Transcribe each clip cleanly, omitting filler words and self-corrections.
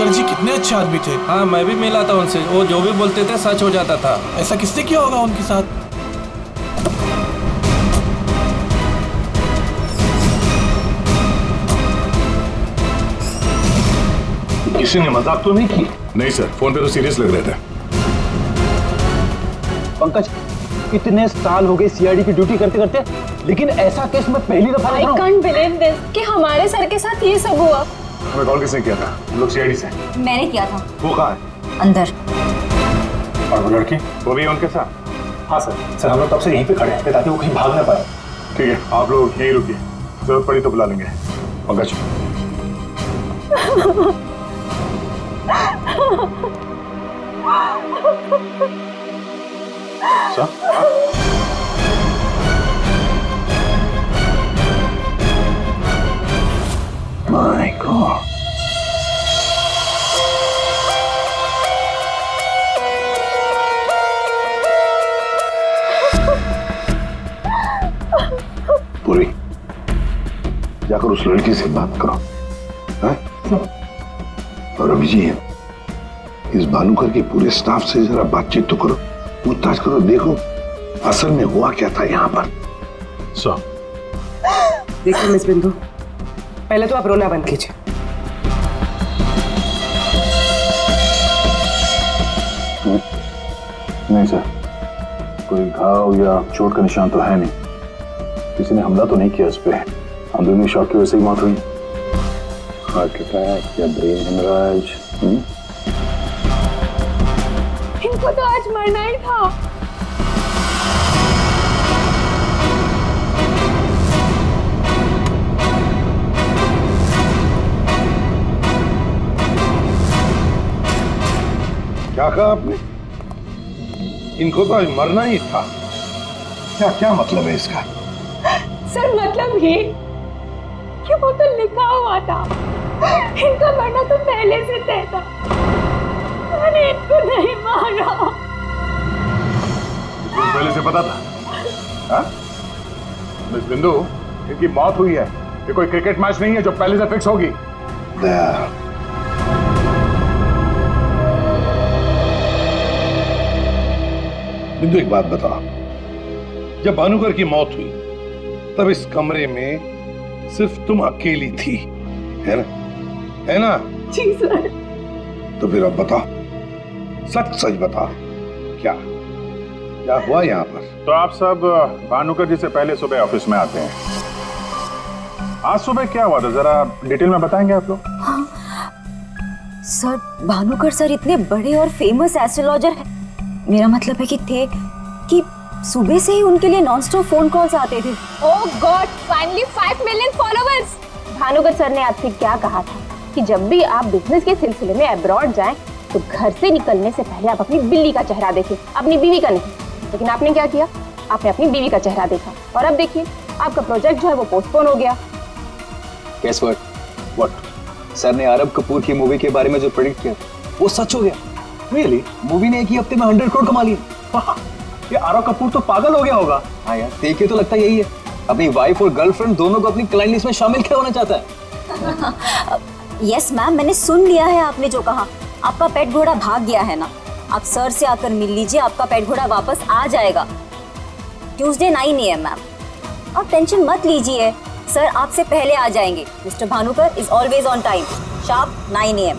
Sir जी कितने अच्छे आदमी थे। हाँ, मैं भी मिला था उनसे, वो जो भी बोलते थे सच हो जाता था। ऐसा किसने किया होगा उनके साथ? किसी ने मजाक तो नहीं की? नहीं सर, फोन पे तो सीरियस लग रहे थे। पंकज, इतने साल हो गए सीआईडी की ड्यूटी करते करते, लेकिन ऐसा केस मैं पहली दफा देख रहा हूं। I can't believe this कि हमारे सर के साथ ये सब हुआ। हमें कॉल किसने किया था? हम लोग सीआईडी से। मैंने किया था। वो कहाँ है? अंदर। और वो लड़की, वो भी है उनके साथ? हाँ सर हम लोग तब से यहीं पे खड़े हैं ताकि वो कहीं भाग ना पाए। ठीक है, आप लोग यहीं रुकिए, जरूरत पड़ी तो बुला लेंगे। पंकज। सर? My God. पूरी, जाकर उस लड़की से बात करो। हैं? और अभिजीत, इस भानुकर के पूरे स्टाफ से जरा बातचीत तो करो, पूछताछ करो, देखो असल में हुआ क्या था यहाँ पर। सर देखिए मिस बिंदु, पहले तो आप रोना बंद कीजिए। नहीं सर, कोई घाव या चोट का निशान तो है नहीं, किसी ने हमला तो नहीं किया इस पे। अंदरूनी शॉक की वजह से ही मौत हुई। हार्ट अटैक या ब्रेन हेमराज? इनको तो आज मरना ही था। क्या कहा आपने? इनको तो आज मरना ही था। क्या क्या मतलब है इसका? सर मतलब ये कि वो तो लिखा हुआ था, इनका मरना तो पहले से तय था। मैंने इनको नहीं मारा। पहले से पता था? हाँ? मिस बिंदु, इनकी मौत हुई है, ये कोई क्रिकेट मैच नहीं है जो पहले से फिक्स होगी। बिंदु एक बात बताओ, जब भानुकर की मौत हुई तब इस कमरे में सिर्फ तुम अकेली थी, है ना? है ना? जी सर। तो फिर अब बताओ, सच सच बताओ, क्या क्या हुआ यहाँ पर? तो आप सब भानुकर जी से पहले सुबह ऑफिस में आते हैं। आज सुबह क्या हुआ था, जरा डिटेल में बताएंगे आप लोग? हाँ सर, भानुकर सर इतने बड़े और फेमस एस्ट्रोलॉजर हैं। मेरा मतलब है कि थे कि सुबह से ही उनके लिए नॉनस्टॉप फोन कॉल्स आते थे। Oh god, finally 5 million followers. Bhanukar sir ने आपसे क्या कहा था कि जब भी आप बिजनेस के सिलसिले में अब्रॉड जाएं तो घर से निकलने से पहले आप अपनी बिल्ली का चेहरा देखें, अपनी बीवी का नहीं। लेकिन आपने क्या किया? आपने अपनी बीवी का चेहरा देखा और अब देखिए आपका प्रोजेक्ट जो है वो पोस्टपोन हो गया। Guess what? सर ने आरब कपूर की मूवी के बारे में जो प्रेडिक्ट किया वो सच हो गया। रियली? मूवी ने एक ही हफ्ते में 100 करोड़ कमा लिए। ये आरव कपूर तो पागल हो गया होगा। हाँ यार, देखे तो लगता यही है। अपनी वाइफ और गर्लफ्रेंड दोनों को अपनी क्लाइंट लिस्ट में शामिल क्या होना चाहता है। यस मैम, मैंने सुन लिया है आपने जो कहा। आपका पेट घोड़ा भाग गया है ना, आप सर से आकर मिल लीजिए, आपका पेट घोड़ा वापस आ जाएगा। ट्यूसडे 9 AM मैम, आप टेंशन मत लीजिए, सर आपसे पहले आ जाएंगे। Mister Bhanukar is always on time, sharp 9 AM।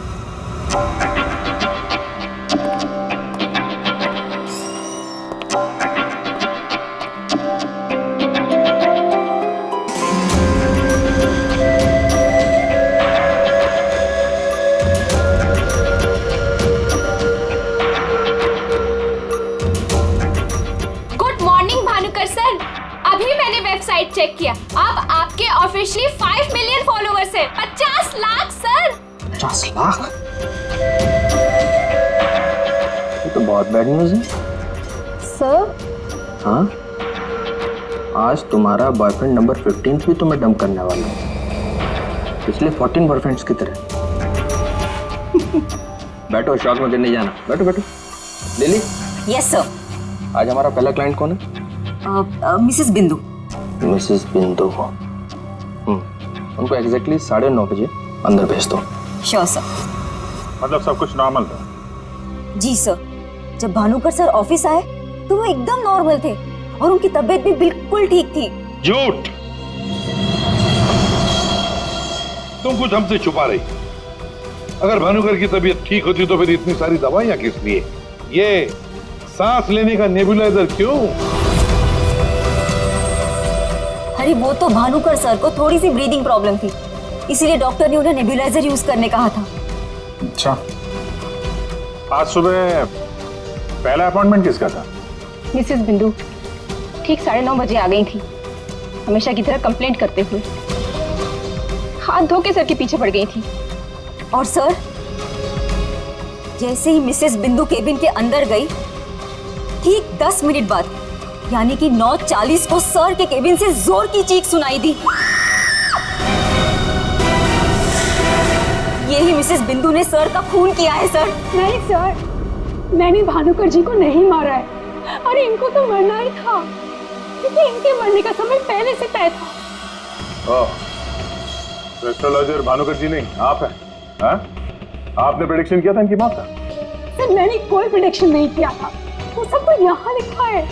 Website check किया, अब आपके ऑफिशियली 5 मिलियन फॉलोअर्स हैं। 50 लाख सर। 50 लाख? ये तो बहुत बैड न्यूज़ है सर। हाँ, आज तुम्हारा बॉयफ्रेंड नंबर 15 भी तुम्हें डंप करने वाला है, पिछले 14 बॉयफ्रेंड्स की तरह। बैठो, शॉक में गिरने जाना। बैठो बैठो। लिली। Yes sir. आज हमारा पहला क्लाइंट कौन है? मिसेस बिंदु। मिसेस बिंदु को उनको एग्जैक्टली 9:30 बजे अंदर भेज दो। Sure sir. मतलब सब कुछ नॉर्मल था? जी सर, जब भानुकर सर ऑफिस आए तो वो एकदम नॉर्मल थे और उनकी तबीयत भी बिल्कुल ठीक थी। झूठ! तुम कुछ हमसे छुपा रही। अगर भानुकर की तबीयत ठीक होती तो फिर इतनी सारी दवाइयां किस लिए? ये सांस लेने का नेबुलाइजर क्यों? अरे वो तो भानुकर सर को थोड़ी सी ब्रीदिंग प्रॉब्लम थी, इसीलिए डॉक्टर ने उन्हें नेबुलाइजर यूज करने कहा था। अच्छा, आज सुबह पहला अपॉइंटमेंट किसका था? मिसेस बिंदु ठीक 9:30 बजे आ गई थी, हमेशा की तरह कंप्लेंट करते हुए। हाथ धो के सर के पीछे पड़ गई थी। और सर, जैसे ही मिसेस बिंदु केबिन के अंदर गई, ठीक 10 मिनट बाद यानी कि 9:40 को सर के केबिन से जोर की चीख सुनाई दी। यही मिसेस बिंदु ने सर का खून किया है सर। नहीं सर, मैंने भानुकर जी को नहीं मारा है। अरे इनको तो मरना ही था, क्योंकि इनके मरने का समय पहले से तय था। एस्ट्रोलॉजर भानुकर जी नहीं, आप हैं? हाँ? आपने प्रेडिक्शन किया था इनकी मौत का? सर मैंने कोई प्रेडिक्शन नहीं किया था, वो सब तो यहाँ लिखा है।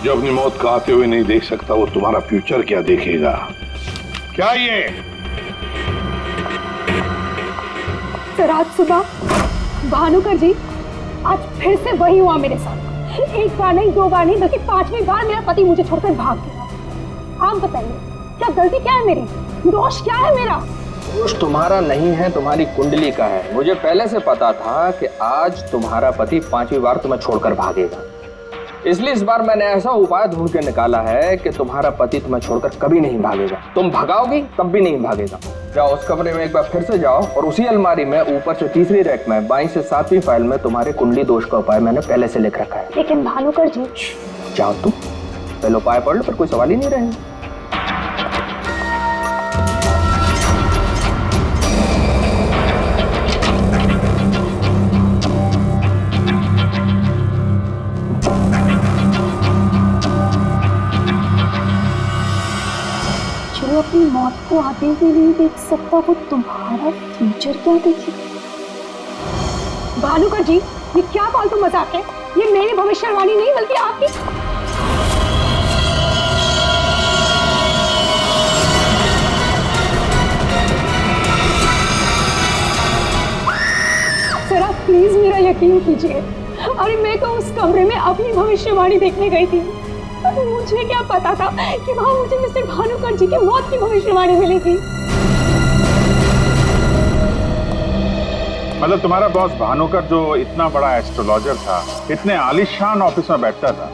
जो अपनी मौत को आते हुए नहीं देख सकता, वो तुम्हारा फ्यूचर क्या देखेगा? क्या ये? सर आज सुबह भानुकर जी, आज फिर से वही हुआ मेरे साथ। एक बार नहीं, 2 बार नहीं, बल्कि 5वीं बार मेरा पति मुझे छोड़कर भाग गया। आप बताइए, क्या गलती क्या है मेरी? दोष क्या है मेरा? दोष तुम्हारा नहीं है, तुम्हारी कुंडली का है। मुझे पहले से पता था कि आज तुम्हारा पति 5वीं बार तुम्हें छोड़कर भागेगा, इसलिए इस बार मैंने ऐसा उपाय ढूंढ के निकाला है कि तुम्हारा पति तुम्हें छोड़कर कभी नहीं भागेगा। तुम भगाओगी तब भी नहीं भागेगा। जाओ उस कमरे में एक बार फिर से जाओ और उसी अलमारी में ऊपर से 3री रैक में 22 से 7वीं फाइल में तुम्हारे कुंडली दोष का उपाय मैंने पहले से लिख रखा है। लेकिन भानुकर जी। जाओ तुम पहले उपाय पढ़ लो, फिर कोई सवाल ही नहीं रहेगा। जो अपनी मौत को आते हुए नहीं देख सकता, वो तुम्हारा फ्यूचर क्या देखेगा? भानुकर जी, ये क्या फालतू मजाक है? ये मेरी भविष्यवाणी नहीं बल्कि आपकी। सर आप प्लीज मेरा यकीन कीजिए। अरे मैं तो उस कमरे में अपनी भविष्यवाणी देखने गई थी। मुझे क्या पता था कि वहां मुझे मिस्टर भानुकर जी की मौत की भविष्यवाणी मिलेगी। मतलब तुम्हारा बॉस भानुकर जो इतना बड़ा एस्ट्रोलॉजर था, इतने आलीशान ऑफिस में बैठता था,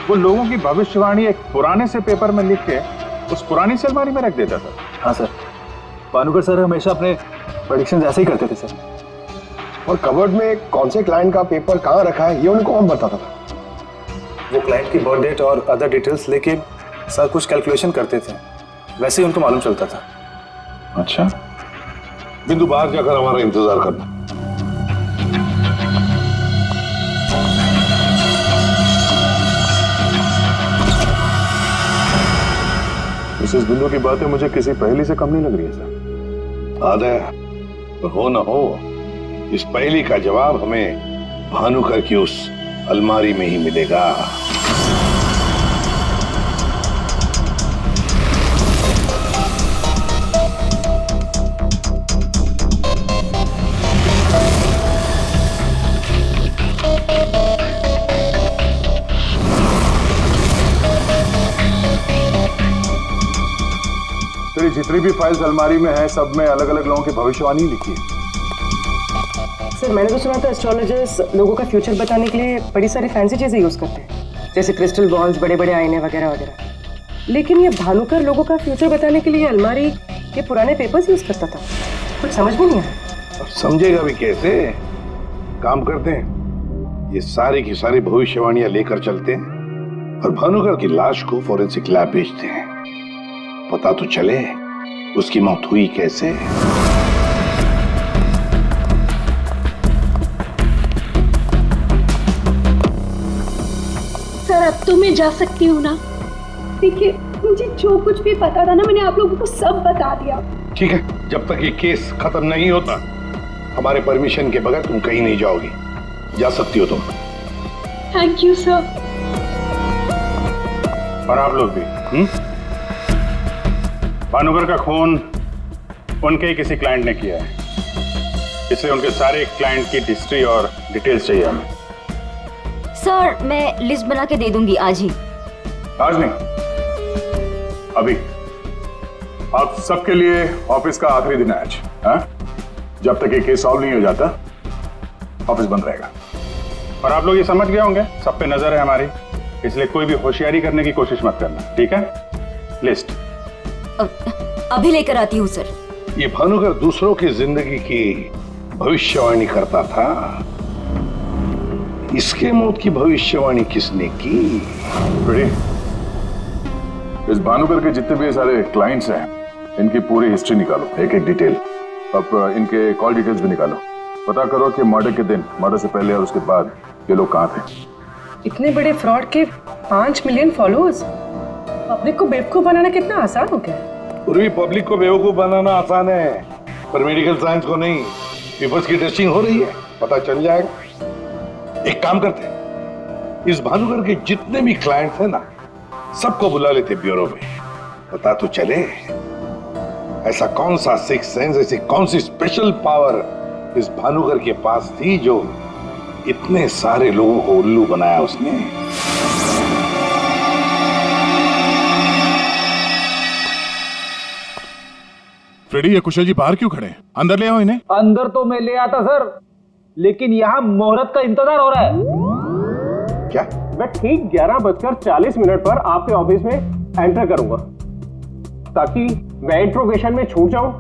वो लोगों की भविष्यवाणी एक पुराने से पेपर में लिख के उस पुरानी से अलमारी में रख देता था। हाँ सर, भानुकर सर हमेशा अपने प्रेडिक्शंस ऐसे ही करते थे सर। और कबर्ड में कौन से क्लाइंट का पेपर कहाँ रखा है ये उनको कौन बताता था? वो क्लाइंट की बर्थ डेट और अदर डिटेल्स लेके सर कुछ कैलकुलेशन करते थे, वैसे ही उनको मालूम चलता था। अच्छा, बिंदु बाहर जाकर हमारा इंतजार करना। मिसेस बिंदु की बातें मुझे किसी पहेली से कम नहीं लग रही है सर। आदे, पर हो ना हो, इस पहेली का जवाब हमें भानुकर की उस अलमारी में ही मिलेगा। तेरी जितनी भी फाइल्स अलमारी में है, सब में अलग अलग लोगों की भविष्यवाणी लिखी है। सर मैंने तो सुना था एस्ट्रोलॉजर्स लोगों का फ्यूचर बताने के लिए बड़ी सारी फैंसी चीजें यूज करते हैं, जैसे क्रिस्टल बॉल्स, बड़े बड़े आईने वगैरह वगैरह। लेकिन ये भानुकर लोगों का फ्यूचर बताने के लिए अलमारी के पुराने पेपर्स यूज करता था, कुछ समझ में नहीं आया। समझेगा भी कैसे? काम करते हैं, ये सारी की सारी भविष्यवाणियां लेकर चलते हैं और भानुकर की लाश को फॉरेंसिक लैब भेजते हैं। पता तो चले उसकी मौत हुई कैसे। सर अब तो मैं जा सकती हूँ ना? देखिए मुझे जो कुछ भी पता था ना, मैंने आप लोगों को सब बता दिया। ठीक है, जब तक ये केस खत्म नहीं होता हमारे परमिशन के बगैर तुम कहीं नहीं जाओगी। जा सकती हो तुम। Thank you sir. और आप लोग भी। भानुकर का खून उनके ही किसी क्लाइंट ने किया है, इसलिए उनके सारे क्लाइंट की हिस्ट्री और डिटेल्स चाहिए हमें। सर मैं लिस्ट बना के दे दूंगी आज ही। आज नहीं, अभी। आप सबके लिए ऑफिस का आखिरी दिन है आज। हाँ? जब तक ये केस सॉल्व नहीं हो जाता ऑफिस बंद रहेगा। और आप लोग ये समझ गए होंगे, सब पे नजर है हमारी, इसलिए कोई भी होशियारी करने की कोशिश मत करना, ठीक है? लिस्ट अभी लेकर आती हूँ सर। ये भानुकर दूसरों की जिंदगी की भविष्यवाणी करता था, इसके मौत की भविष्यवाणी किसने की? इस भानुकर के जितने भी सारे क्लाइंट्स हैं, इनकी पूरी हिस्ट्री निकालो, एक एक डिटेल। अब इनके कॉल डिटेल्स भी निकालो। पता करो कि मर्डर के दिन, मर्डर से पहले और उसके बाद ये लोग कहाँ थे। इतने बड़े फ्रॉड के 5 मिलियन फॉलोअर्स, पब्लिक को बेवकूफ बनाना कितना आसान हो गया। पूरी पब्लिक को बेवकूफ बनाना आसान है, पर मेडिकल साइंस को नहीं। पेपर्स की टेस्टिंग हो रही है, पता चल जाएगा। एक काम करते हैं, इस भानुकर के जितने भी क्लाइंट्स हैं ना, सबको बुला लेते ब्यूरो में। पता तो चले ऐसा कौन सा सिक्स सेंस, ऐसी कौन सी स्पेशल पावर इस भानुकर के पास थी जो इतने सारे लोगों को उल्लू बनाया उसने। फ्रेडी, ये कुशल जी बाहर क्यों खड़े हैं? अंदर ले आओ इन्हें। अंदर तो मैं ले आता सर, लेकिन यहाँ मुहूर्त का इंतजार हो रहा है। क्या? मैं ठीक 11:40 पर आपके ऑफिस में एंटर करूंगा, ताकि मैं इंट्रोगेशन में छूट जाऊं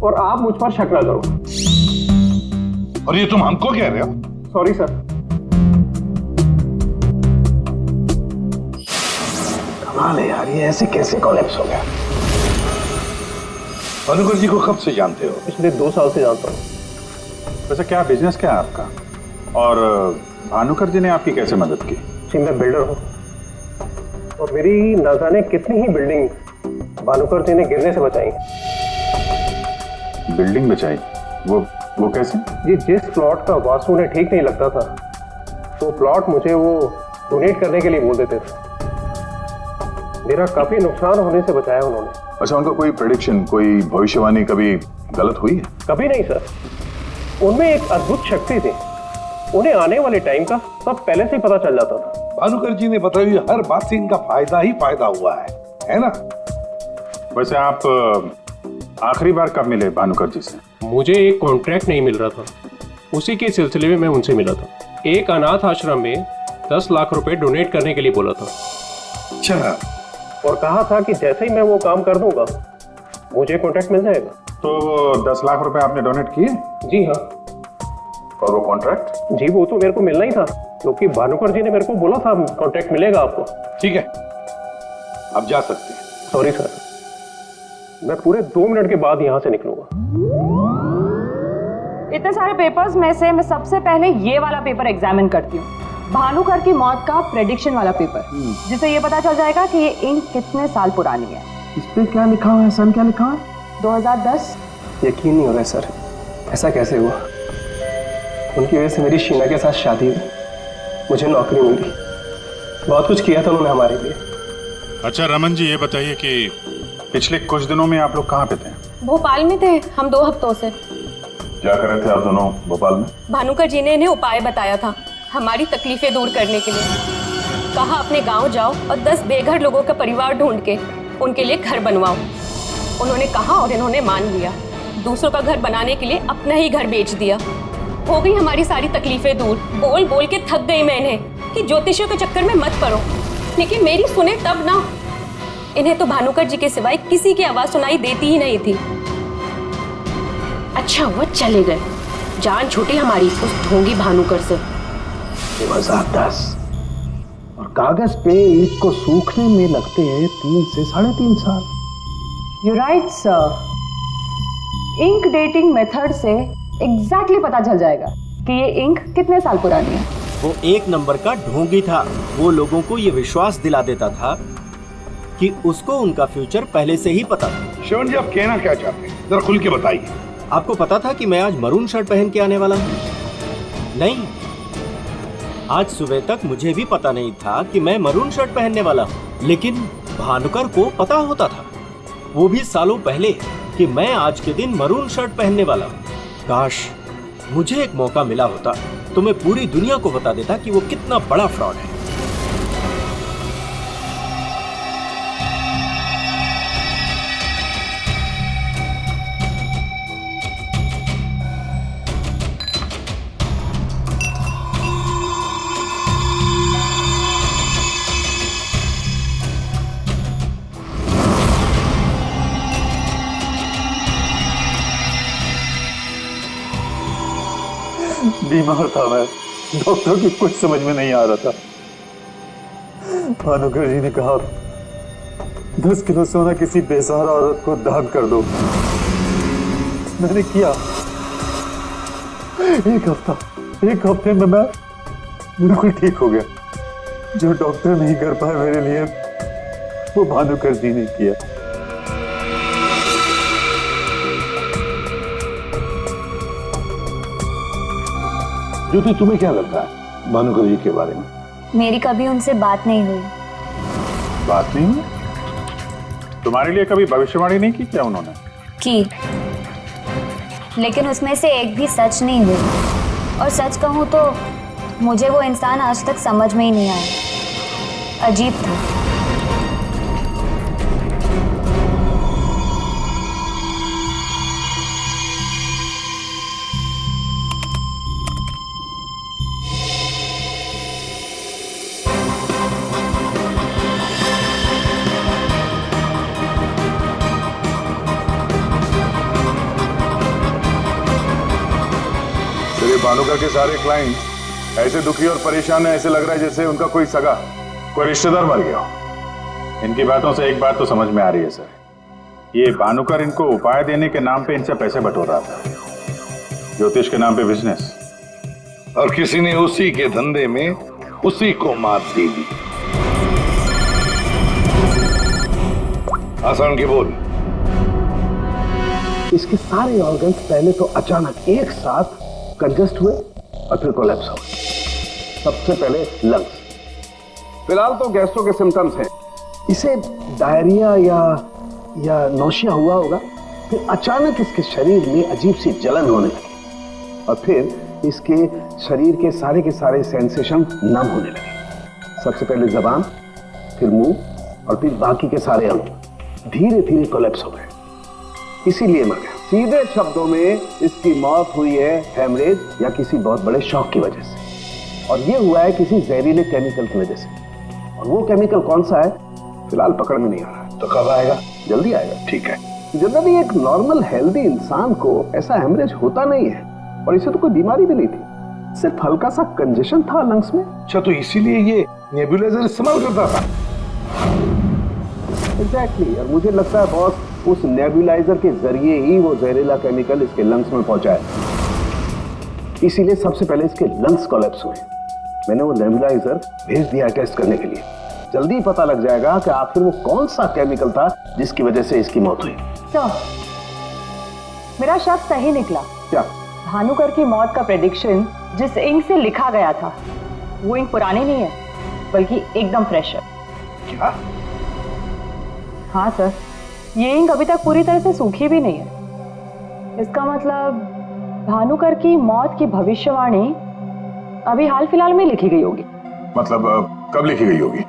और आप मुझ पर शक न करो। और ये तुम हमको कह रहे हो? Sorry sir. कमाल है यार, ये ऐसे कैसे कोलैप्स हो गया? भानुकर जी को कब से जानते हो? पिछले 2 साल से जानता हूँ। वैसे क्या बिजनेस क्या है आपका, और भानुकर जी ने आपकी कैसे मदद की? जी मैं बिल्डर हूँ, और मेरी न जाने कितनी ही बिल्डिंग भानुकर जी ने गिरने से बचाई। बिल्डिंग बचाई? वो कैसे? जी जिस प्लॉट का वास्तु उन्हें ठीक नहीं लगता था, वो प्लॉट मुझे वो डोनेट करने के लिए बोल देते थे। मेरा काफी नुकसान होने से बचाया उन्होंने। अच्छा, उनका कोई प्रेडिक्शन, कोई भविष्यवाणी कभी गलत हुई है? कभी नहीं सर, उनमें एक अद्भुत शक्ति थी। उन्हें आने वाले टाइम का सब पहले से ही पता चल जाता था। भानुकर जी ने बताई हर बात से इनका फायदा ही फायदा हुआ है ना? वैसे आप आखिरी बार कब मिले भानुकर जी से? मुझे एक कॉन्ट्रैक्ट नहीं मिल रहा था, उसी के सिलसिले में मैं उनसे मिला था। एक अनाथ आश्रम में 10 लाख रुपए डोनेट करने के लिए बोला था। अच्छा। और कहा था कि जैसे ही मैं वो काम कर दूंगा मुझे कॉन्ट्रैक्ट मिल जाएगा। तो 10 लाख रुपए आपने डोनेट किए? जी हाँ। और वो कॉन्ट्रैक्ट? जी वो तो मेरे को मिलना ही था, क्योंकि भानुकर जी ने मेरे को बोला था कॉन्ट्रैक्ट मिलेगा आपको। ठीक है, अब जा सकते हैं। सॉरी सर, मैं पूरे 2 मिनट के बाद यहाँ से निकलूंगा। इतने सारे पेपर्स में से मैं सबसे पहले ये वाला पेपर एग्जामिन करती हूँ, भानुकर की मौत का प्रेडिक्शन वाला पेपर, जिससे ये पता चल जाएगा कि ये इंक कितने साल पुरानी है। इस पे क्या लिखा हुआ है? सन क्या लिखा है? 2010। यकीन नहीं हो रहा है सर, ऐसा कैसे हुआ? उनकी वजह से मेरी शीना के साथ शादी हुई, मुझे नौकरी मिली, बहुत कुछ किया था उन्होंने हमारे लिए। अच्छा रमन जी, ये बताइए कि पिछले कुछ दिनों में आप लोग कहाँ पे थे? भोपाल में थे हम 2 हफ्तों से। क्या कर रहे थे आप दोनों भोपाल में? भानुकर जी ने इन्हें उपाय बताया था हमारी तकलीफें दूर करने के लिए। कहा अपने गांव जाओ और 10 बेघर लोगों का परिवार ढूंढ के उनके लिए घर बनवाओ। उन्होंने कहा और इन्होंने मान लिया। दूसरों का घर बनाने के लिए अपना ही घर बेच दिया। हो गई हमारी सारी तकलीफें दूर। बोल बोल के थक गई मैं इन्हें कि ज्योतिषियों के चक्कर में मत पड़ो, लेकिन मेरी सुने तब ना। इन्हें तो भानुकर जी के सिवाय किसी की आवाज सुनाई देती ही नहीं थी। अच्छा हुआ चले गए, जान छूटी हमारी उस ढोंगी भानुकर से। 2010 और कागज पे ईंट को सूखने में लगते हैं 3 से 3.5 साल। You right sir. Ink dating method से एग्जैक्टली पता चल जाएगा कि ये इंक कितने साल पुरानी है। वो एक नंबर का ढोंगी था। वो लोगों को ये विश्वास दिला देता था कि उसको उनका फ्यूचर पहले से ही पता था। श्रवण जी, आप कहना क्या चाहते हैं, जरा खुल के बताइए। आपको पता था कि मैं आज मरून शर्ट पहन के आने वाला हूँ? नहीं, आज सुबह तक मुझे भी पता नहीं था कि मैं मरून शर्ट पहनने वाला हूँ, लेकिन भानुकर को पता होता था, वो भी सालों पहले, कि मैं आज के दिन मरून शर्ट पहनने वाला हूँ। काश मुझे एक मौका मिला होता तो मैं पूरी दुनिया को बता देता कि वो कितना बड़ा फ्रॉड है। बीमार था मैं, डॉक्टर की कुछ समझ में नहीं आ रहा था। भानुकर जी ने कहा 10 किलो सोना किसी बेसहारा औरत को दान कर दो। मैंने किया। एक हफ्ते में मैं बिल्कुल ठीक हो गया। जो डॉक्टर नहीं कर पाए मेरे लिए, वो भानुकर जी ने किया। ज्योति, तुम्हें क्या लगता है भानुकर जी के बारे में? मेरी कभी उनसे बात नहीं हुई। बात नहीं हुई? तुम्हारे लिए कभी भविष्यवाणी नहीं की क्या उन्होंने? की, लेकिन उसमें से एक भी सच नहीं हुई। और सच कहूं तो मुझे वो इंसान आज तक समझ में ही नहीं आया। अजीब था। भानुकर के सारे क्लाइंट ऐसे दुखी और परेशान है, ऐसे लग रहा है जैसे उनका कोई सगा, कोई रिश्तेदार मर गया हो। इनकी बातों से एक बात तो समझ में आ रही है सर, ये भानुकर इनको उपाय देने के नाम पे इनसे पैसे बटोर रहा था, ज्योतिष के नाम पे बिजनेस, और किसी ने उसी के धंधे में उसी को मात दे दी। आसान के बोल। इसके सारे ऑर्गन्स पहले तो अचानक एक साथ कंजस्ट हुए और फिर कोलैप्स हो गए। सबसे पहले लंग्स। फिलहाल तो गैस्ट्रो के सिम्टम्स हैं। इसे डायरिया या नौशिया हुआ होगा। फिर अचानक इसके शरीर में अजीब सी जलन होने लगी और फिर इसके शरीर के सारे सेंसेशन नम होने लगे। सबसे पहले जबान, फिर मुंह और फिर बाकी के सारे अंग धीरे धीरे कोलैप्स हो गए। इसीलिए मर गया। सीधे शब्दों में इसकी मौत हुई है हेमरेज या किसी बहुत बड़े शॉक की वजह से, और ये हुआ है किसी जहरीले केमिकल की वजह से। और वो केमिकल कौन सा है फिलहाल पकड़ में नहीं आ रहा। तो कब आएगा? जल्दी आएगा। ठीक है। जनरली एक नॉर्मल हेल्दी इंसान को ऐसा हेमरेज होता नहीं है, और इसे तो कोई बीमारी भी नहीं थी, सिर्फ हल्का सा कंजेशन था लंग्स में। अच्छा, तो इसीलिए ये नेबुलाइजर इस्तेमाल करता था? एग्जैक्टली। और मुझे लगता है बॉस, उस नेबुलाइजर के जरिए ही वो जहरीला केमिकल इसके लंग्स में पहुंचा है। इसीलिए सबसे पहले इसके लंग्स कोलैप्स हुए। मैंने वो नेबुलाइजर भेज दिया टेस्ट करने के लिए। जल्दी पता लग जाएगा कि आखिर वो कौन सा केमिकल था जिसकी वजह से इसकी मौत हुई। सर, मेरा शक सही निकला। क्या? भानुकर की मौत का प्रेडिक्शन जिस इंक से लिखा गया था, वो इंक पुरानी नहीं है, बल्कि एकदम फ्रेश है। क्या? हाँ सर, ये इंक अभी तक पूरी तरह से सूखी भी नहीं है। इसका मतलब भानुकर की मौत की भविष्यवाणी अभी हाल फिलहाल में लिखी गई होगी। मतलब कब लिखी गई होगी?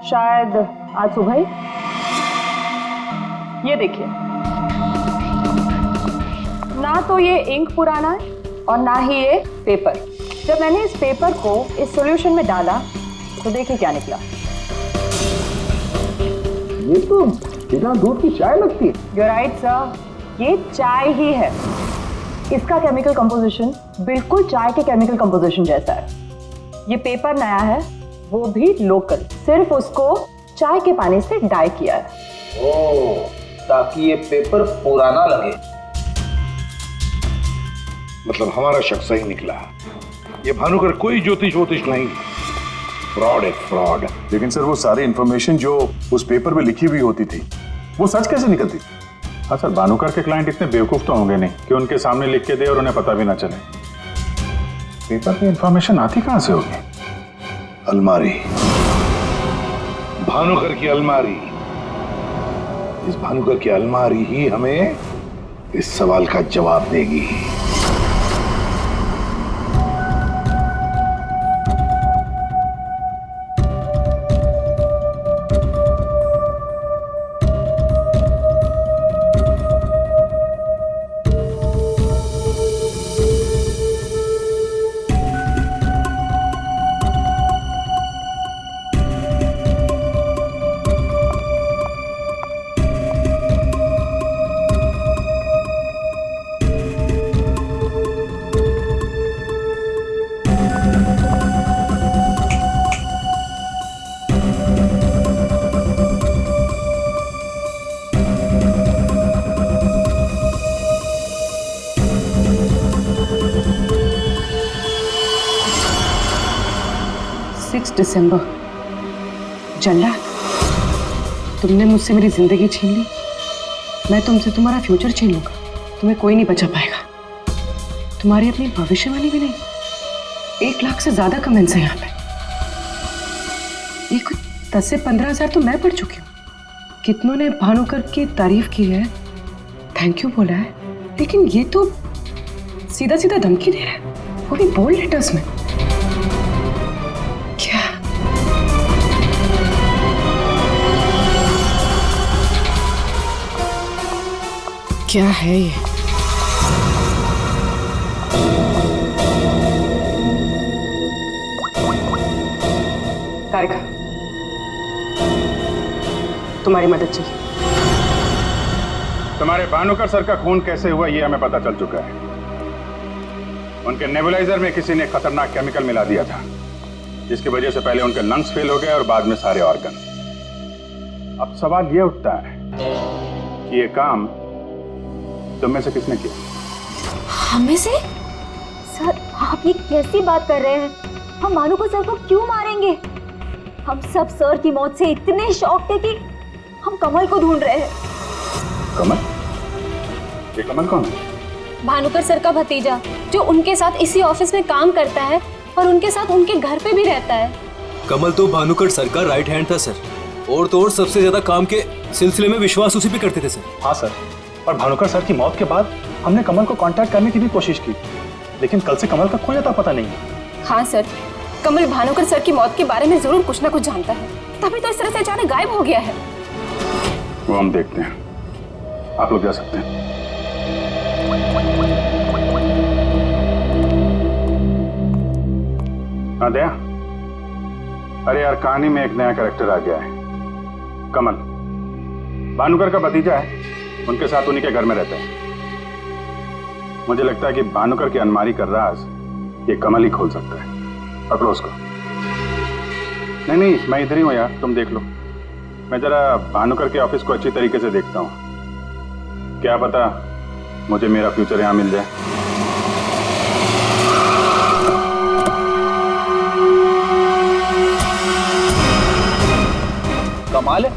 शायद आज सुबह ही। ये देखिए, ना तो ये इंक पुराना है और ना ही ये पेपर। जब मैंने इस पेपर को इस सॉल्यूशन में डाला तो देखिए क्या निकला। ये तो बिना दूध की चाय लगती है। You're right, sir. ये चाय ही है। इसका केमिकल कंपोजिशन बिल्कुल चाय के केमिकल कंपोजिशन जैसा है। ये पेपर नया है, वो भी लोकल, सिर्फ उसको चाय के पानी से डाई किया है। ओह, ताकि ये पेपर पुराना लगे। मतलब हमारा शक सही निकला। ये भानुकर कोई ज्योतिष नहीं। फ्रॉड है, फ्रॉड। लेकिन सर वो सारी इंफॉर्मेशन जो उस पेपर में लिखी हुई होती थी वो सच कैसे निकलती? हाँ सर, भानुकर के क्लाइंट इतने बेवकूफ तो होंगे नहीं कि उनके सामने लिख के दे और उन्हें पता भी ना चले। पेपर में इंफॉर्मेशन आती कहां से होगी? अलमारी, भानुकर की अलमारी। इस भानुकर की अलमारी ही हमें इस सवाल का जवाब देगी। दिसंबर। जल्ला, तुमने मुझसे मेरी जिंदगी छीन ली, मैं तुमसे तुम्हारा फ्यूचर छीन लूंगा। तुम्हें कोई नहीं बचा पाएगा। तुम्हारी अपनी भविष्यवाणी भी नहीं। 1 लाख से ज्यादा कमेंट्स हैं यहाँ पे। ये कुछ 10 से 15 हजार तो मैं पढ़ चुकी हूँ। कितनों ने भानुकर की तारीफ की है, थैंक यू बोला है, लेकिन ये तो सीधा सीधा धमकी दे रहा है, वो भी बोल्ड लेटर्स में। क्या है ये? तारिका, तुम्हारी मदद चाहिए। तुम्हारे भानुकर सर का खून कैसे हुआ ये हमें पता चल चुका है। उनके नेबुलाइजर में किसी ने खतरनाक केमिकल मिला दिया था, जिसकी वजह से पहले उनके लंग्स फेल हो गए और बाद में सारे ऑर्गन। अब सवाल ये उठता है कि ये काम तुम में से किसने किया? हमें से? सर, आप ये कैसी बात कर रहे हैं? हम भानुकर सर को क्यों मारेंगे? हम सब सर की मौत से इतने शॉक थे कि हम कमल को ढूंढ रहे हैं। कमल? ये कमल कौन है? भानुकर सर का भतीजा, जो उनके साथ इसी ऑफिस में काम करता है और उनके साथ उनके घर पे भी रहता है। कमल तो भानुकर सर का राइट हैंड था सर, और तो और सबसे ज्यादा काम के सिलसिले में विश्वास उसी पे करते थे सर। हाँ सर, और भानुकर सर की मौत के बाद हमने कमल को कांटेक्ट करने की भी कोशिश की, लेकिन कल से कमल का कोई अता पता नहीं है। हाँ सर, कमल भानुकर सर की मौत के बारे में जरूर कुछ ना कुछ जानता है, तभी तो इस तरह से अचानक गायब हो गया है। वो हम देखते हैं, आप लोग जा सकते हैं। हाँ दया, अरे यार कहानी में एक नया कैरेक्टर आ गया है, कमल। भानुकर का भतीजा है, उनके साथ उन्हीं के घर में रहता है। मुझे लगता है कि भानुकर की अलमारी का राज ये कमल ही खोल सकता है। पकड़ो उसको। नहीं, मैं इधर ही हूँ यार, तुम देख लो। मैं जरा भानुकर के ऑफिस को अच्छी तरीके से देखता हूँ, क्या पता मुझे मेरा फ्यूचर यहाँ मिल जाए। कमाल है,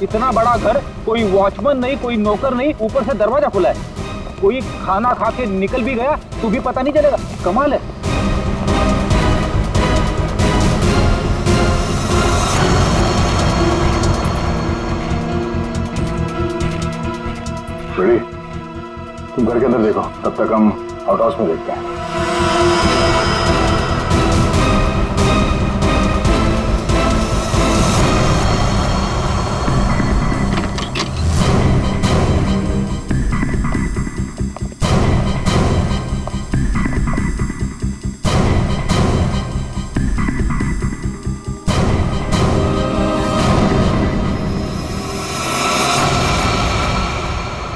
इतना बड़ा घर, कोई वॉचमैन नहीं, कोई नौकर नहीं, ऊपर से दरवाजा खुला है। कोई खाना खा के निकल भी गया तो भी पता नहीं चलेगा। कमाल है। रेडी? तुम घर के अंदर देखो, तब तक हम आउट हाउस में देखते हैं।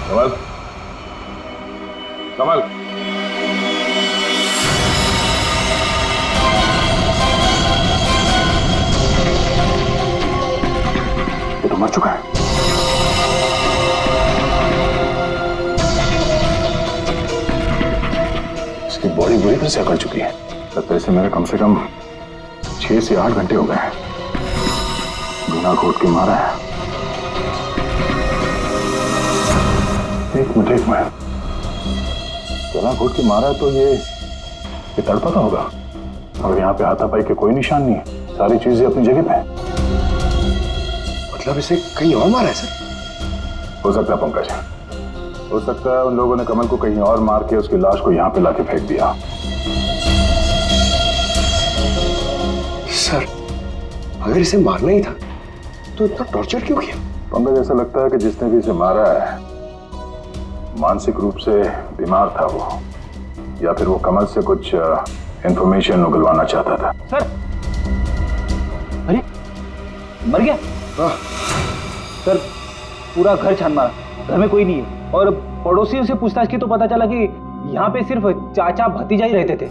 कमल, कमल, ये तो मर चुका है। इसकी बॉडी बुरी तरह से अकड़ चुकी है। लगता है इसे मेरे कम से कम 6 से 8 घंटे हो गए हैं, बिना घोट के मारा है। एक मिनट, बिना घोट के मारा है तो ये तड़पा होगा। और यहाँ पे हाथापाई के कोई निशान नहीं है, सारी चीजें अपनी जगह पे हैं। मतलब इसे कहीं और मारा है सर? हो सकता है पंकज, हो सकता है उन लोगों ने कमल को कहीं और मार के उसकी लाश को यहाँ पे लाके फेंक दिया। सर, अगर इसे मारना ही था तो इतना टॉर्चर क्यों किया? पंकज, ऐसा लगता है कि जिसने भी इसे मारा है मानसिक रूप से बीमार था वो, या फिर वो कमल से कुछ इंफॉर्मेशन उगलवाना चाहता था। सर, अरे मर गया? सर, पूरा घर छान मारा, घर में कोई नहीं है, और पड़ोसियों से पूछताछ की तो पता चला कि यहाँ पे सिर्फ चाचा भतीजा ही रहते थे।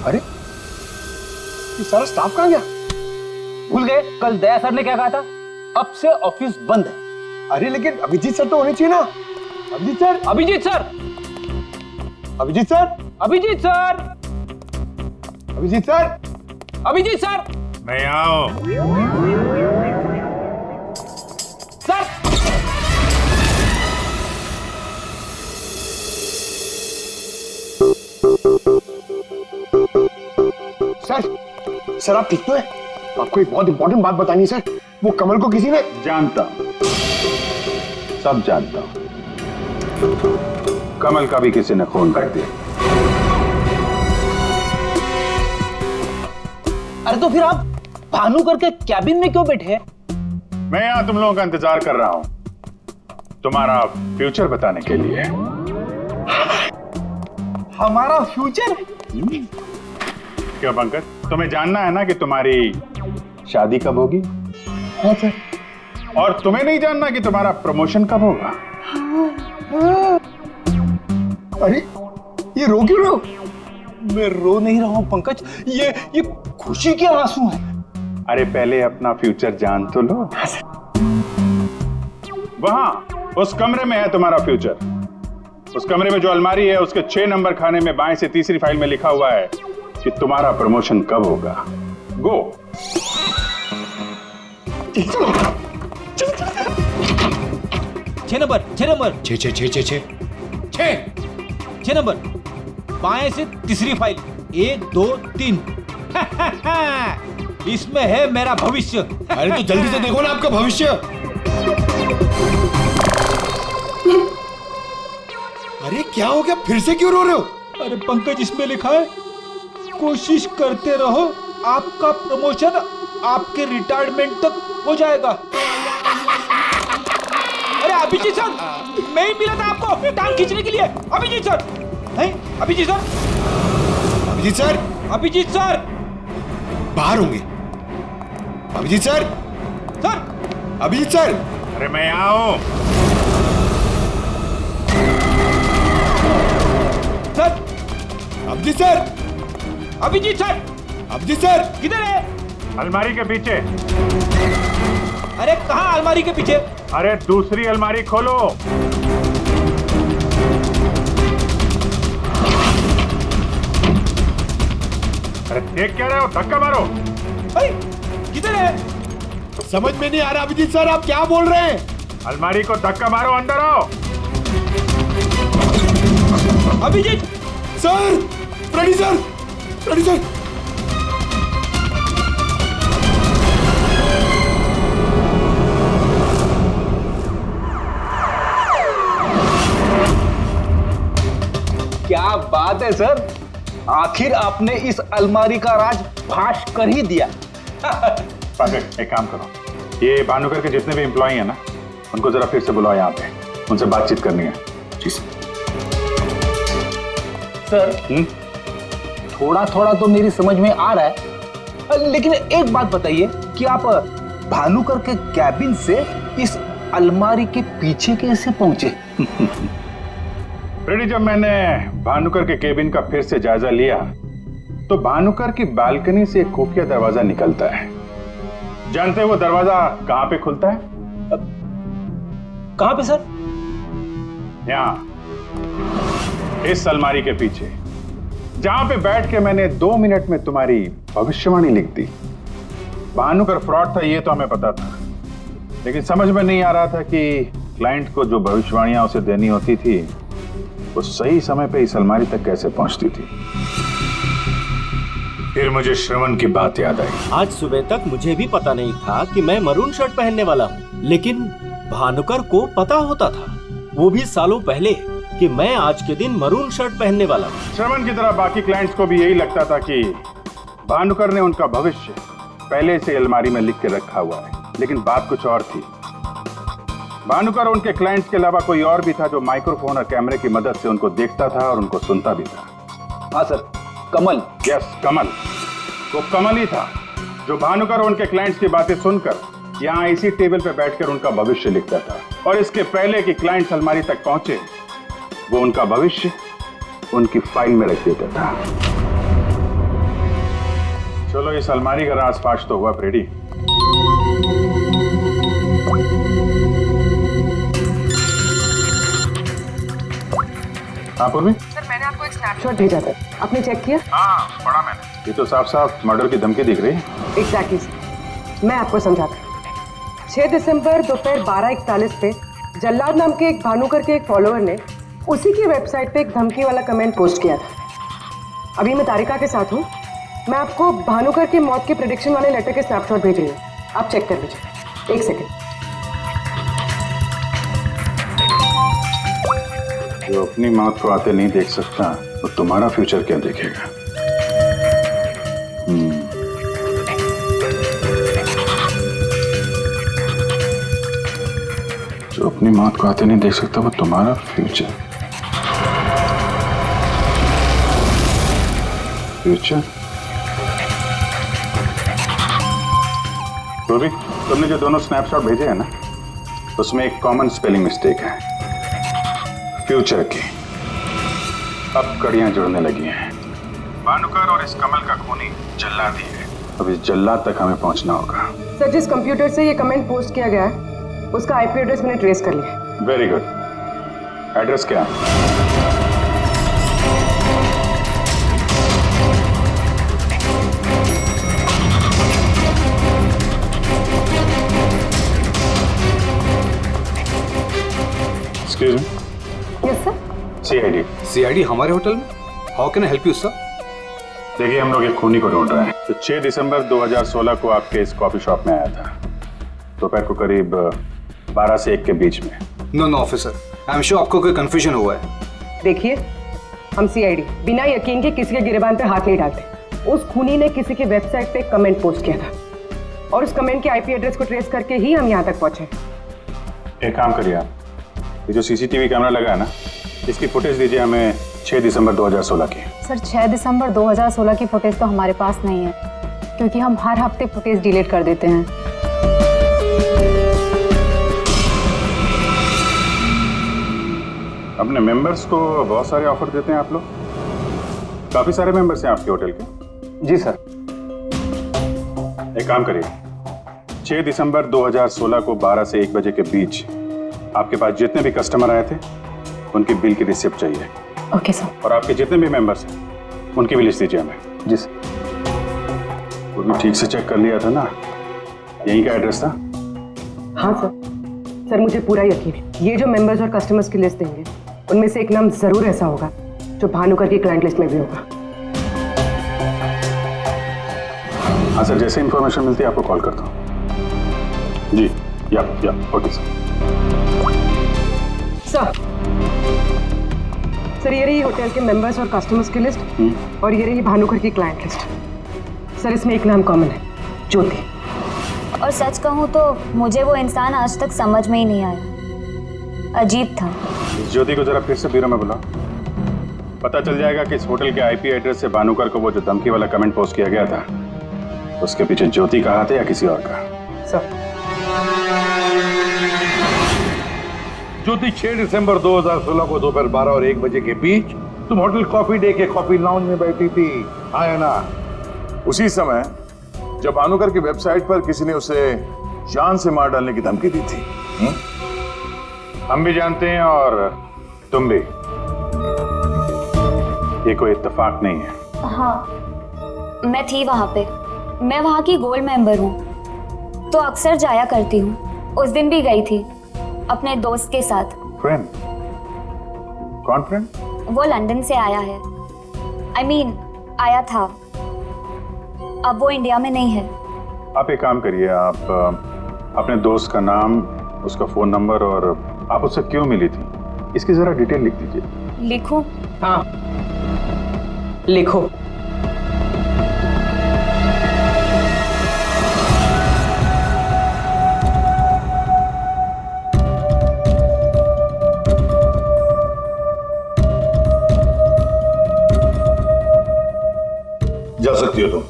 अरे, ये सारा स्टाफ कहाँ गया? भूल गए कल दया सर ने क्या कहा था? अब से ऑफिस बंद है। अरे लेकिन अभिजीत सर तो होने चाहिए ना। Abhijit sir, Abhijit sir, Abhijit sir, Abhijit sir, Abhijit sir, Abhijit sir, मैं आओ। सर, सर आप ठीक तो है? आपको एक बहुत इंपॉर्टेंट बात बतानी है सर। वो कमल को किसी ने... जानता हूं, सब जानता हूं। कमल का भी किसी ने खून कर दिया। अरे तो फिर आप भानुकर के कैबिन में क्यों बैठे हैं? मैं यहां तुम लोगों का इंतजार कर रहा हूं, तुम्हारा फ्यूचर बताने के लिए। हमारा फ्यूचर? क्यों पंकज, तुम्हें जानना है ना कि तुम्हारी शादी कब होगी? हाँ सर। और तुम्हें नहीं जानना कि तुम्हारा प्रमोशन कब होगा? अरे ये रो क्यों रहे हो? मैं रो नहीं रहा हूं पंकज, ये खुशी के आंसू हैं। अरे पहले अपना फ्यूचर जान तो लो। वहां उस कमरे में है तुम्हारा फ्यूचर। उस कमरे में जो अलमारी है उसके 6 नंबर खाने में बाएं से तीसरी फाइल में लिखा हुआ है कि तुम्हारा प्रमोशन कब होगा। गो। 6 नंबर, 6 नंबर, 6 नंबर, बाएं से तीसरी फाइल, 1 2 3। इसमें है मेरा भविष्य। अरे तो जल्दी से देखो ना आपका भविष्य। अरे क्या हो गया, फिर से क्यों रो रहे हो? अरे पंकज, इसमें लिखा है कोशिश करते रहो, आपका प्रमोशन आपके रिटायरमेंट तक हो जाएगा। अरे अभिजीत सर, मैं ही मिला था आपको टांग खींचने के लिए। अभिजीत सर, हैं? Abhijit sir, Abhijit sir, Abhijit sir बाहर होंगे। Abhijit sir, sir, Abhijit sir. अरे मैं आओ। Sir, Abhijit sir, Abhijit sir, Abhijit sir, किधर है? अलमारी के पीछे। अरे कहाँ अलमारी के पीछे? अरे दूसरी अलमारी खोलो। अरे देख क्या रहे हो, धक्का मारो। किधर है? समझ में नहीं आ रहा अभिजीत सर, आप क्या बोल रहे हैं? अलमारी को धक्का मारो, अंदर आओ। Abhijit sir, Freddy sir, Freddy sir. क्या बात है सर, आखिर आपने इस अलमारी का राज फाश कर ही दिया। पंकज, एक काम करो, ये भानुकर के जितने भी एम्प्लॉय हैं ना, उनको जरा फिर से बुलाओ यहाँ पे, उनसे बातचीत करनी है। जी सर, थोड़ा थोड़ा तो मेरी समझ में आ रहा है, लेकिन एक बात बताइए कि आप भानुकर के कैबिन से इस अलमारी के पीछे कैसे पहुंचे? फ्रेडी, जब मैंने भानुकर के केबिन का फिर से जायजा लिया तो भानुकर की बालकनी से एक खुफिया दरवाजा निकलता है। जानते हैं वो दरवाजा कहां पे खुलता है? कहां पे सर? यहां, इस अलमारी के पीछे, जहां पे बैठ के मैंने 2 मिनट में तुम्हारी भविष्यवाणी लिख दी। भानुकर फ्रॉड था ये तो हमें पता था, लेकिन समझ में नहीं आ रहा था कि क्लाइंट को जो भविष्यवाणियां उसे देनी होती थी वो सही समय पे इस अलमारी तक कैसे पहुंचती थी। फिर मुझे श्रवण की बात याद आई। आज सुबह तक मुझे भी पता नहीं था कि मैं मरून शर्ट पहनने वाला हूँ, लेकिन भानुकर को पता होता था, वो भी सालों पहले, कि मैं आज के दिन मरून शर्ट पहनने वाला हूँ। श्रवण की तरह बाकी क्लाइंट्स को भी यही लगता था कि भानुकर ने उनका भविष्य पहले से अलमारी में लिख के रखा हुआ है, लेकिन बात कुछ और थी। भानुकर उनके क्लाइंट्स के अलावा कोई और भी था जो माइक्रोफोन और कैमरे की मदद से उनको देखता था और उनको सुनता भी था। हाँ सर, कमल। यस, कमल। वो कमल ही था जो भानुकर उनके क्लाइंट्स की बातें सुनकर यहाँ इसी टेबल पे बैठकर उनका भविष्य लिखता था, और इसके पहले कि क्लाइंट्स अलमारी तक पहुंचे वो उनका भविष्य उनकी फाइल में रख देता था। चलो इस अलमारी का राज फाश तो हुआ फ्रेडी। हाँ पूर्वी? सर मैंने आपको एक स्नैपशॉट भेजा था, आपने चेक किया? हाँ पढ़ा मैंने। ये तो साफ साफ मर्डर की धमकी दिख रही है। एग्जैक्टली सर, मैं आपको समझाता हूँ। 6 दिसंबर दोपहर 12:41 पे जल्लाद नाम के एक भानुकर के एक फॉलोअर ने उसी की वेबसाइट पे एक धमकी वाला कमेंट पोस्ट किया था। अभी मैं तारिका के साथ हूँ, मैं आपको भानुकर की मौत के प्रेडिक्शन वाले लेटर के स्नैपशॉट भेज रही हूँ, आप चेक कर लीजिए। 1 सेकेंड। जो अपनी मौत को आते नहीं देख सकता तो तुम्हारा फ्यूचर क्या देखेगा? जो अपनी मौत को आते नहीं देख सकता वो तुम्हारा फ्यूचर। रोबी, तुमने जो दोनों स्नैपशॉट भेजे हैं ना, उसमें एक कॉमन स्पेलिंग मिस्टेक है, फ्यूचर की। अब कड़ियां जुड़ने लगी हैं। भानुकर और इस कमल का खूनी जल्लाद ही है। अब इस जल्लाद तक हमें पहुंचना होगा। सर जिस कंप्यूटर से ये कमेंट पोस्ट किया गया है उसका आईपी एड्रेस मैंने ट्रेस कर लिया। Very good. एड्रेस क्या है? Excuse me? Yes, sir. CID. CID हमारे होटल में? How can I help you, sir? देखिए हम लोग एक खूनी को ढूंढ रहे हैं। तो 6 दिसंबर 2016 को आपके इस कॉफी शॉप में आया था, दोपहर को करीब 12 से 1 के बीच में। No officer, I am sure आपको कोई कंफ्यूजन हुआ है। देखिए हम CID बिना यकीन के किसी के गिरबान पे हाथ नहीं डालते। उस खूनी ने किसी की वेबसाइट पे कमेंट पोस्ट किया था और उस कमेंट के आईपी एड्रेस को ट्रेस करके ही हम यहाँ तक पहुंचे। एक काम करिए आप, ये जो CCTV कैमरा लगा है ना, इसकी फुटेज दीजिए हमें 6 दिसंबर 2016 की। सर 6 दिसंबर 2016 की फुटेज तो हमारे पास नहीं है, क्योंकि हम हर हफ्ते फुटेज डिलीट कर देते हैं। अपने मेंबर्स को बहुत सारे ऑफर देते हैं आप लोग? काफी सारे मेंबर्स हैं आपके होटल के? जी सर। एक काम करिए, 6 दिसंबर 2016 को 12 से 1 बजे के बीच आपके पास जितने भी कस्टमर आए थे उनकी बिल की रिसिप्ट चाहिए। Okay sir. और आपके जितने भी मेंबर्स हैं उनकी भी लिस्ट दीजिए हमें। जी सर। वो भी ठीक से चेक कर लिया था ना, यहीं का एड्रेस था? हाँ सर मुझे पूरा यकीन है ये जो मेंबर्स और कस्टमर्स की लिस्ट देंगे उनमें से एक नाम जरूर ऐसा होगा जो भानुकर की क्लाइंट लिस्ट में भी होगा। हाँ सर, जैसे इंफॉर्मेशन मिलती है आपको कॉल करता हूँ। जी या ओके सर। सर ये रही होटल के मेंबर्स और कस्टमर्स की लिस्ट और ये रही भानुकर की क्लाइंट लिस्ट। सर इसमें एक नाम कॉमन है, ज्योति। और सच कहूँ तो मुझे वो इंसान आज तक समझ में ही नहीं आया, अजीब था। इस ज्योति को जरा फिर से ब्यूरो में बुलाओ, पता चल जाएगा कि इस होटल के आईपी एड्रेस से भानुकर को वो जो धमकी वाला कमेंट पोस्ट किया गया था उसके पीछे ज्योति का हाथ है या किसी और का। सर ज्योति 6 दिसंबर 2016 को दोपहर 12 और 1 बजे के बीच तुम होटल कॉफी डे के कॉफी लाउंज में बैठी थी, आया ना? उसी समय जब भानुकर की वेबसाइट पर किसी ने उसे जान से मार डालने की धमकी दी थी। हम भी जानते हैं और तुम भी। ये कोई इत्तेफाक नहीं है। हाँ, मैं थी वहां पे। मैं वहां की गोल्ड मेंबर हूँ, तो अक्सर जाया करती हूँ। उस दिन भी गई थी अपने दोस्त के साथ। फ्रेंड? कौन फ्रेंड? वो लंदन से आया है। I mean, आया था। अब वो इंडिया में नहीं है। आप एक काम करिए, आप अपने दोस्त का नाम, उसका फोन नंबर और आप उससे क्यों मिली थी, इसकी जरा डिटेल लिख दीजिए। लिखूं? हाँ, लिखो। जा सकती हो तुम।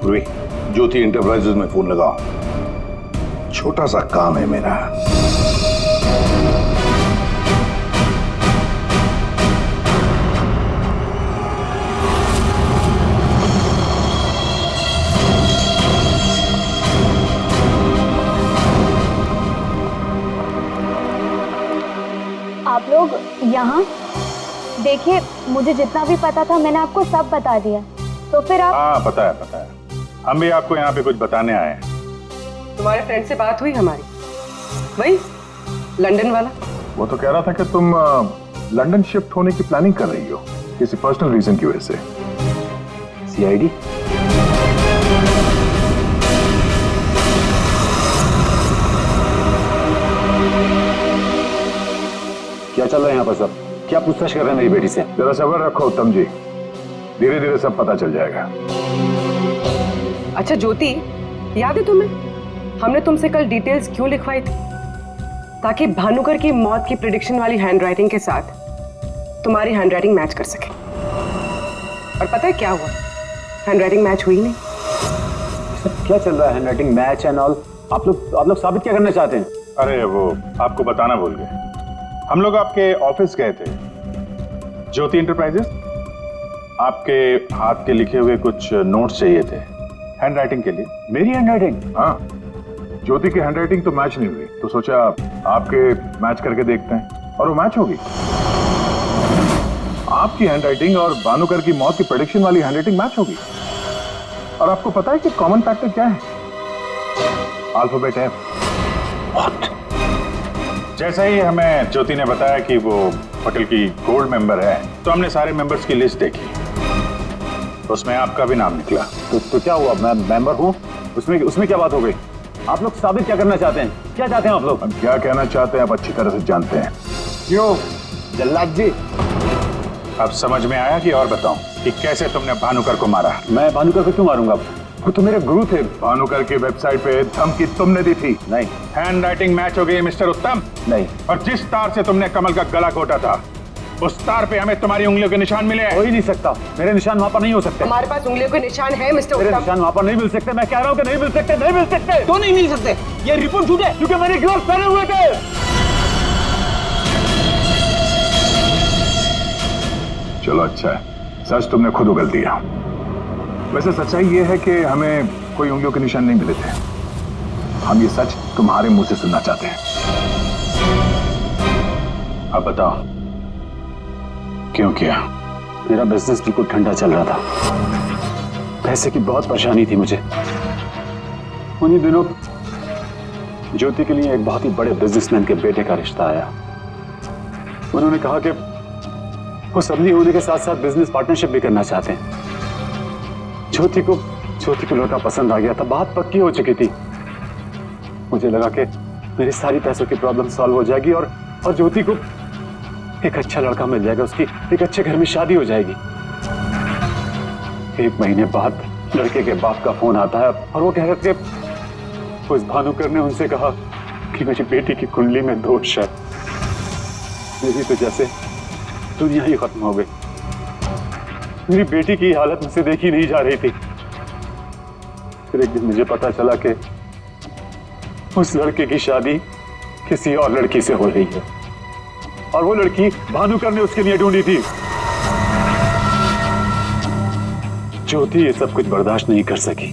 पूर्वी, ज्योति इंटरप्राइजेज में फोन लगाओ, छोटा सा काम है मेरा। आप लोग यहाँ देखिए, मुझे जितना भी पता था मैंने आपको सब बता दिया, तो फिर आप। हाँ, पता है पता है, हम भी आपको यहाँ पे कुछ बताने आए हैं। तुम्हारे फ्रेंड से बात हुई हमारी, वही लंदन वाला। वो तो कह रहा था कि तुम लंदन शिफ्ट होने की प्लानिंग कर रही हो किसी पर्सनल रीजन की वजह से। सीआईडी? क्या चल रहा है यहाँ पर सब? क्या पूछताछ कर रहे हैं मेरी बेटी से? जरा सब्र रखो उत्तम जी, धीरे धीरे सब पता चल जाएगा। अच्छा ज्योति, याद है तुम्हें हमने तुमसे कल डिटेल्स क्यों लिखवाई थी? ताकि भानुकर की मौत की प्रिडिक्शन वाली हैंडराइटिंग के साथ तुम्हारी हैंडराइटिंग मैच कर सके। और पता है क्या हुआ? हैंडराइटिंग मैच हुई नहीं। क्या चल रहा है? Handwriting match and all? आप लोग साबित क्या करना चाहते हैं? अरे वो आपको बताना भूल गए, हम लोग आपके ऑफिस गए थे, ज्योति इंटरप्राइजेस। आपके हाथ के लिखे हुए कुछ नोट्स चाहिए थे हैंडराइटिंग के लिए। मेरी हैंडराइटिंग? हाँ, ज्योति की हैंडराइटिंग तो मैच नहीं हुई, तो सोचा आपके मैच करके देखते हैं, और वो मैच होगी। आपकी हैंडराइटिंग और भानुकर की मौत की प्रेडिक्शन वाली हैंडराइटिंग मैच होगी। और आपको पता है कि कॉमन फैक्टर क्या है? Alphabet F. जैसे ही हमें ज्योति ने बताया कि वो होटल की गोल्ड मेंबर है, तो हमने सारे मेंबर्स की लिस्ट देखी, तो उसमें आपका भी नाम निकला। तो क्या हुआ? मैं मेंबर हूँ, उसमें क्या बात हो गई? आप लोग साबित क्या करना चाहते हैं? क्या चाहते हैं आप लोग? हम क्या कहना चाहते हैं आप अच्छी तरह से जानते हैं। क्यों जल्लाद जी? अब समझ में आया कि और बताऊं कि कैसे तुमने भानुकर को मारा? मैं भानुकर को क्यों मारूंगा? वो तो मेरे गुरु थे। भानुकर की वेबसाइट पे धमकी तुमने दी थी। नहीं। हैंडराइटिंग मैच हो गई मिस्टर उत्तम। नहीं। और जिस तार से तुमने कमल का गला घोटा था, उस तार पे हमें तुम्हारी उंगलियों के निशान मिले। हो ही नहीं सकता, मेरे निशान वहाँ पर नहीं हो सकते। हमारे पास उंगलियों के निशान है मिस्टर उत्तम। मेरे निशान वहाँ पर नहीं मिल सकते। मैं कह रहा हूँ कि नहीं मिल सकते, नहीं मिल सकते। तो नहीं मिल सकते, ये रिपोर्ट झूठ है, क्योंकि मैंने ग्लव्स पहने हुए थे। चलो अच्छा है, सच तुमने खुद उगल दिया। वैसे सच्चाई ये है कि हमें कोई उंगलियों के निशान नहीं मिले थे। हम ये सच तुम्हारे मुंह से सुनना चाहते हैं। अब बताओ क्यों किया? मेरा बिजनेस बिल्कुल ठंडा चल रहा था, पैसे की बहुत परेशानी थी मुझे। उन्हीं दिनों ज्योति के लिए एक बहुत ही बड़े बिजनेसमैन के बेटे का रिश्ता आया। उन्होंने कहा कि वो सबनी होने के साथ साथ बिजनेस पार्टनरशिप भी करना चाहते हैं। ज्योति को लड़का पसंद आ गया था, बात पक्की हो चुकी थी। मुझे लगा कि मेरी सारी पैसों की प्रॉब्लम सॉल्व हो जाएगी और ज्योति को एक अच्छा लड़का मिल जाएगा, उसकी एक अच्छे घर में शादी हो जाएगी। 1 महीने बाद लड़के के बाप का फोन आता है और वो कह रहे थे उस भानुकर ने उनसे कहा कि मेरी बेटी की कुंडली में दोष है। मेरी तो जैसे दुनिया ही खत्म हो गई। मेरी बेटी की हालत मुझसे देखी नहीं जा रही थी। फिर एक दिन मुझे पता चला कि उस लड़के की शादी किसी और लड़की से हो रही है और वो लड़की भानुकर ने उसके लिए ढूंढी थी। ज्योति ये सब कुछ बर्दाश्त नहीं कर सकी।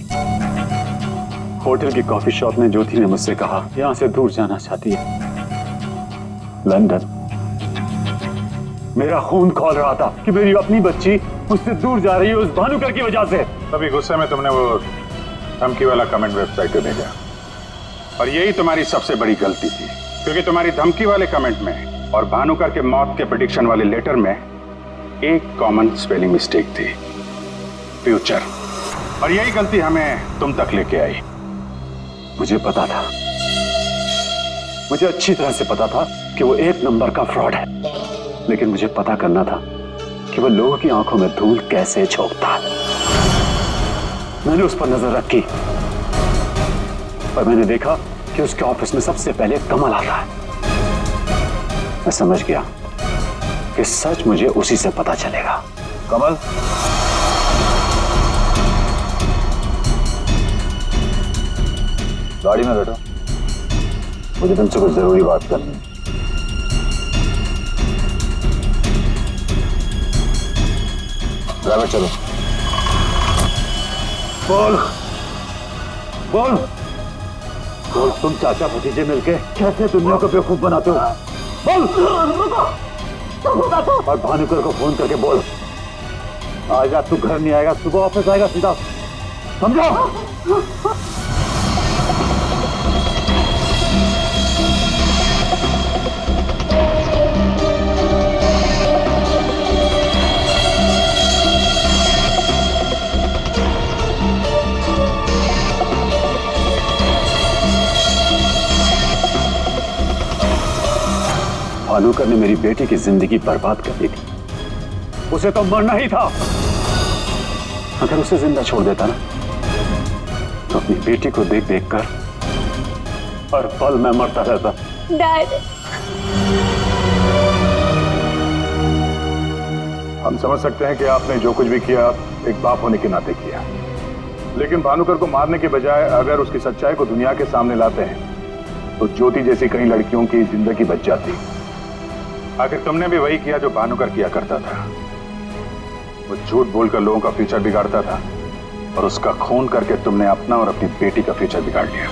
होटल की कॉफी शॉप में ज्योति ने मुझसे कहा यहां से दूर जाना चाहती है, लंदन। मेरा खून खौल रहा था कि मेरी अपनी बच्ची मुझसे दूर जा रही है उस भानुकर की वजह से। तभी गुस्से में तुमने वो धमकी वाला कमेंट वेबसाइट पे भेजा और यही तुम्हारी सबसे बड़ी गलती थी, क्योंकि तुम्हारी धमकी वाले कमेंट में और भानुकर के मौत के प्रेडिक्शन वाले लेटर में एक कॉमन स्पेलिंग मिस्टेक थी, फ्यूचर। और यही गलती हमें तुम तक लेके आई। मुझे पता था, मुझे अच्छी तरह से पता था कि वो एक नंबर का फ्रॉड है, लेकिन मुझे पता करना था कि वो लोगों की आंखों में धूल कैसे झोंकता है। मैंने उस पर नजर रखी और मैंने देखा कि उसके ऑफिस में सबसे पहले कमल आता है। मैं समझ गया कि सच मुझे उसी से पता चलेगा। कमल, गाड़ी में बैठो, मुझे तुमसे कुछ जरूरी बात करनी है। ड्राइवर चलो। बोल बोल बोल, तुम चाचा भतीजे मिलके कैसे दुनिया को बेवकूफ बनाते हो? बोल। और भानुकर को फोन करके बोल आज रात तू घर नहीं आएगा, सुबह ऑफिस आएगा सीधा, समझो? भानुकर ने मेरी बेटी की जिंदगी बर्बाद कर दी थी। उसे तो मरना ही था। अगर उसे जिंदा छोड़ देता ना तो अपनी बेटी को देख देख कर हर पल मैं मरता रहता। डैड, हम समझ सकते हैं कि आपने जो कुछ भी किया एक बाप होने के नाते किया, लेकिन भानुकर को मारने के बजाय अगर उसकी सच्चाई को दुनिया के सामने लाते हैं तो ज्योति जैसी कई लड़कियों की जिंदगी बच जाती। आखिर तुमने भी वही किया जो भानुकर किया करता था। वो झूठ बोलकर लोगों का फ्यूचर बिगाड़ता था और उसका खून करके तुमने अपना और अपनी बेटी का फ्यूचर बिगाड़ लिया।